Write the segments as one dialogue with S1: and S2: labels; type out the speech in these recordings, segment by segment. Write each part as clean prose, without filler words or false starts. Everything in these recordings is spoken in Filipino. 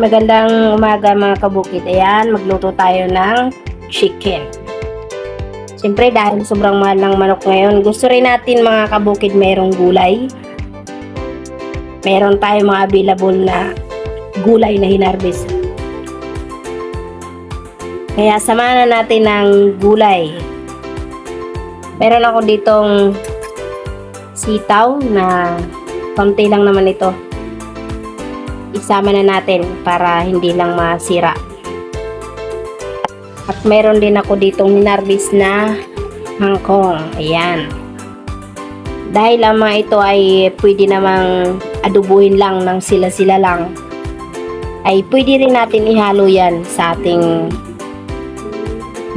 S1: Magandang umaga mga kabukid. Ayan, magluto tayo ng chicken. Siyempre dahil sobrang mahal ng manok ngayon, gusto rin natin mga kabukid merong gulay. Meron tayo mga available na gulay na hinarvest. Kaya samahan na natin ng gulay. Meron ako ditong sitaw na konti lang naman ito. Isama na natin para hindi lang masira. At meron din ako ditong hinarvest na kangkong. Ayan. Dahil ang mga ito ay pwede namang adubuhin lang ng sila-sila lang, ay pwede rin natin ihalo yan sa ating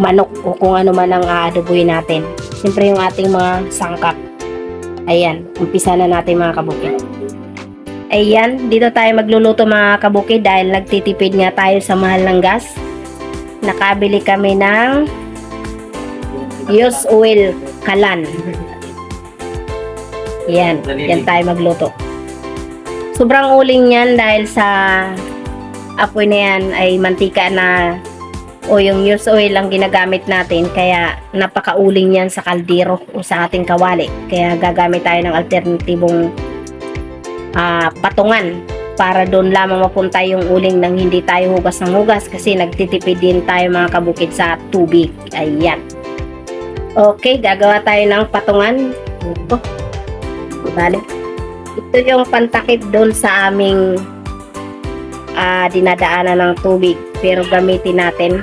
S1: manok o kung ano man ang aadubuhin natin. Siyempre yung ating mga sangkap. Ayan. Umpisa na natin mga kabukid. Ayan, dito tayo magluluto mga kabukid dahil nagtitipid nga tayo sa mahal ng gas. Nakabili kami ng used oil kalan. Ayan, yan tayo magluto. Sobrang uling yan dahil sa apoy na yan ay mantika na o yung used oil ang ginagamit natin. Kaya napakauling yan sa kaldero o sa ating kawali. Kaya gagamit tayo ng alternatibong patungan para doon lamang mapunta yung uling nang hindi tayo hugas ng hugas kasi nagtitipid din tayo mga kabukid sa tubig. Ayan. Okay, gagawa tayo ng patungan. Ito. Balik. Ito yung pantakip doon sa aming dinadaanan ng tubig. Pero gamitin natin.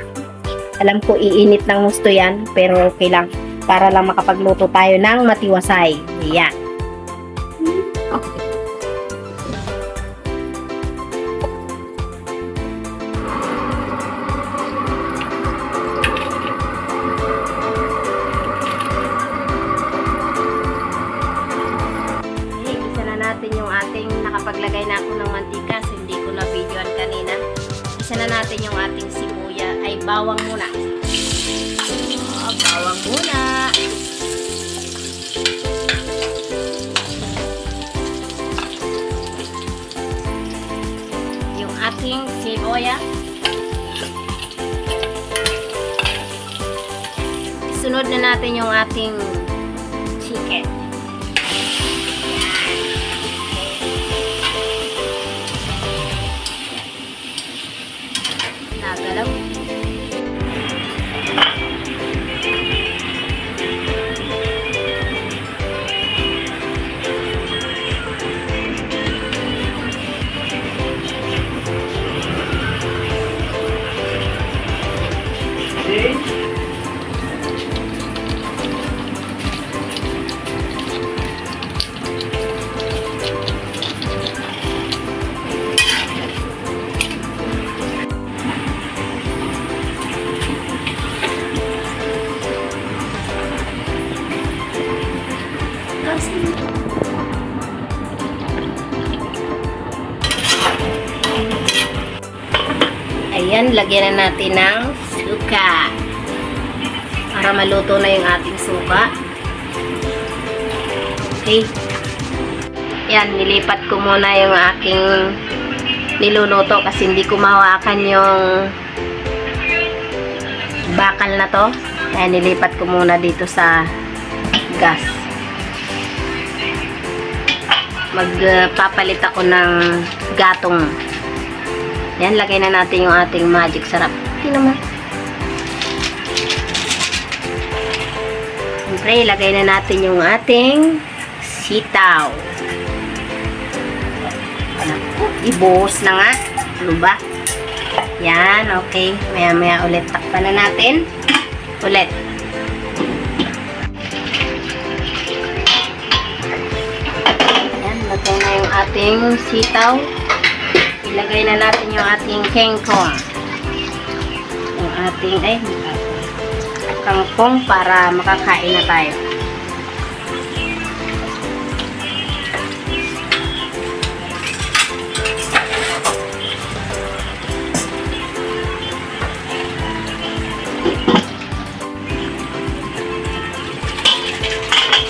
S1: Alam ko iinit ng gusto yan pero okay lang. Para lang makapagluto tayo ng matiwasay. Ayan. Okay. Natin yung ating nakapaglagay na ako ng mantika so hindi ko na videoan kanina. Isa na natin yung ating sibuya ay bawang muna. Bawang muna. Yung ating sibuya. Sunod na natin yung ating chicken. Nagalaw. Ayan, lagyan na natin ng suka para maluto na yung ating suka. Okay. Yan, nilipat ko muna yung aking niluluto kasi hindi ko mahawakan yung bakal na to. Kaya nilipat ko muna dito sa gas. Magpapalit ako ng gatong. Yan, lagay na natin yung ating magic sarap. Tingnan mo. Siyempre, lagay na natin yung ating sitaw. Ibuhos na nga. Ano ba? Yan, okay. Maya-maya ulit. Takpan na natin. Ulit. Yan, lagay na yung ating sitaw. Ilagay na natin yung ating kangkong. Yung ating, kangkong para makakain na tayo.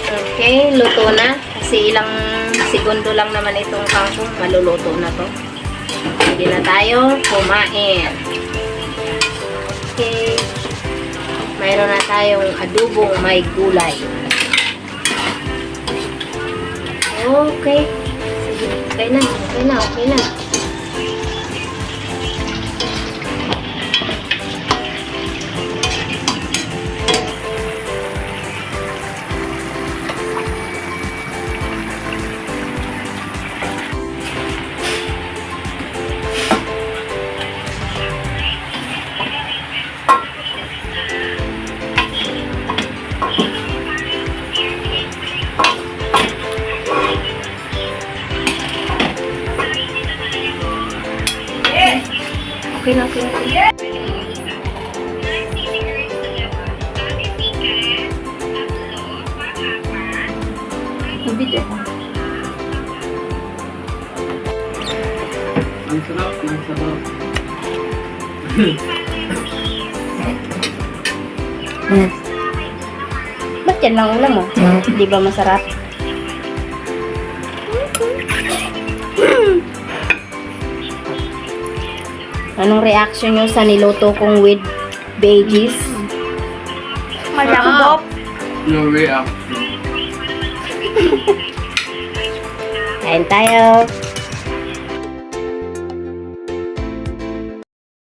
S1: Okay, luto na. Kasi ilang segundo lang naman itong kangkong, maluluto na to. Pwede na tayo kumain. Okay. Mayroon na tayong adobong may gulay. Okay. Sige, okay na, okay na, okay na. Okay na, okay na. Okay na. Video ko.
S2: Ang sarap, ang sarap.
S1: Ba't yan lang ulam mo? Di ba masarap? Anong reaction nyo sa niluto kong with veggies?
S3: Malambot.
S2: No reaction.
S1: Kain tayo.